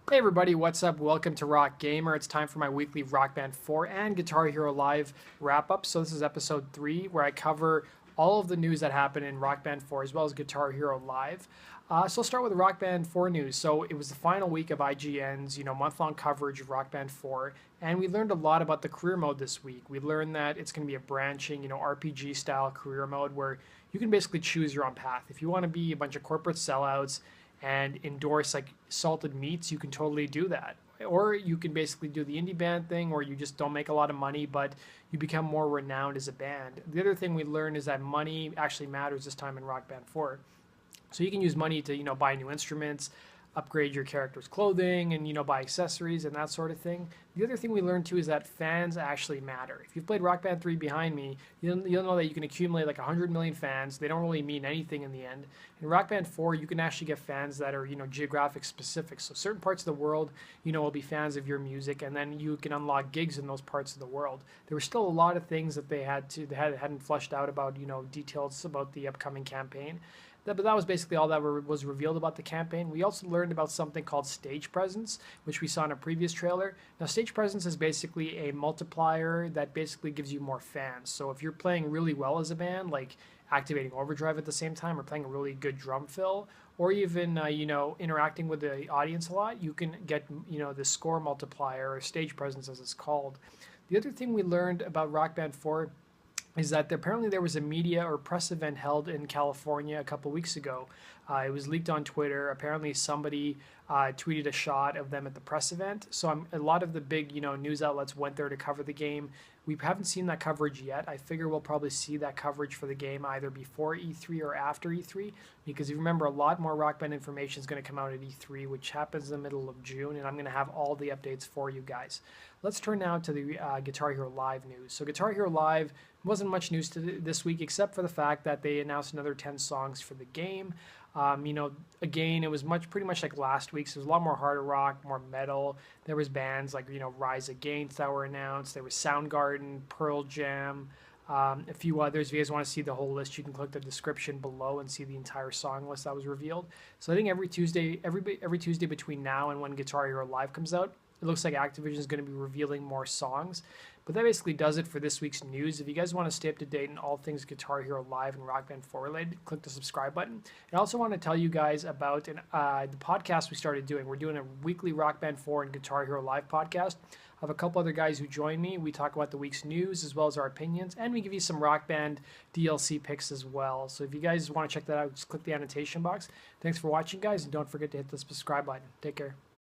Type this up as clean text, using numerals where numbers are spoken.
Hey everybody, what's up? Welcome to Rock Gamer. It's time for my weekly Rock Band 4 and Guitar Hero Live wrap-up. So this is episode 3 where I cover all of the news that happened in Rock Band 4 as well as Guitar Hero Live. So I'll start with the Rock Band 4 news. So it was the final week of IGN's, month-long coverage of Rock Band 4, and we learned a lot about the career mode this week. We learned that it's going to be a branching, RPG-style career mode where you can basically choose your own path. If you want to be a bunch of corporate sellouts and endorse like salted meats, you can totally do that. Or you can basically do the indie band thing, or you just don't make a lot of money, but you become more renowned as a band. The other thing we learned is that money actually matters this time in Rock Band 4. So you can use money to, buy new instruments, upgrade your character's clothing, and, buy accessories and that sort of thing. The other thing we learned too is that fans actually matter. If you've played Rock Band 3 behind me, you'll know that you can accumulate like 100 million fans. They don't really mean anything in the end. In Rock Band 4, you can actually get fans that are, geographic specific. So certain parts of the world, will be fans of your music, and then you can unlock gigs in those parts of the world. There were still a lot of things that they hadn't fleshed out about, details about the upcoming campaign. But that was basically all that was revealed about the campaign. We also learned about something called stage presence, which we saw in a previous trailer. Now, stage presence is basically a multiplier that basically gives you more fans. So if you're playing really well as a band, like activating overdrive at the same time, or playing a really good drum fill, or even interacting with the audience a lot, you can get the score multiplier or stage presence as it's called. The other thing we learned about Rock Band 4 is that apparently there was a media or press event held in California a couple weeks ago. It was leaked on Twitter. Apparently somebody tweeted a shot of them at the press event. So a lot of the big news outlets went there to cover the game. We haven't seen that coverage yet. I figure we'll probably see that coverage for the game either before E3 or after E3, because if you remember, a lot more Rock Band information is going to come out at E3, which happens in the middle of June, and I'm going to have all the updates for you guys. Let's turn now to the Guitar Hero Live news. So Guitar Hero Live wasn't much news this week except for the fact that they announced another 10 songs for the game. Again, it was pretty much like last week. So there's a lot more hard rock, more metal. There was bands like Rise Against that were announced. There was Soundgarden, Pearl Jam, a few others. If you guys want to see the whole list, you can click the description below and see the entire song list that was revealed. So I think every Tuesday between now and when Guitar Hero Live comes out, it looks like Activision is going to be revealing more songs. But that basically does it for this week's news. If you guys want to stay up to date on all things Guitar Hero Live and Rock Band 4 related, click the subscribe button. And I also want to tell you guys about the podcast we started doing. We're doing a weekly Rock Band 4 and Guitar Hero Live podcast. I have a couple other guys who join me. We talk about the week's news as well as our opinions, and we give you some Rock Band DLC picks as well. So if you guys want to check that out, just click the annotation box. Thanks for watching, guys, and don't forget to hit the subscribe button. Take care.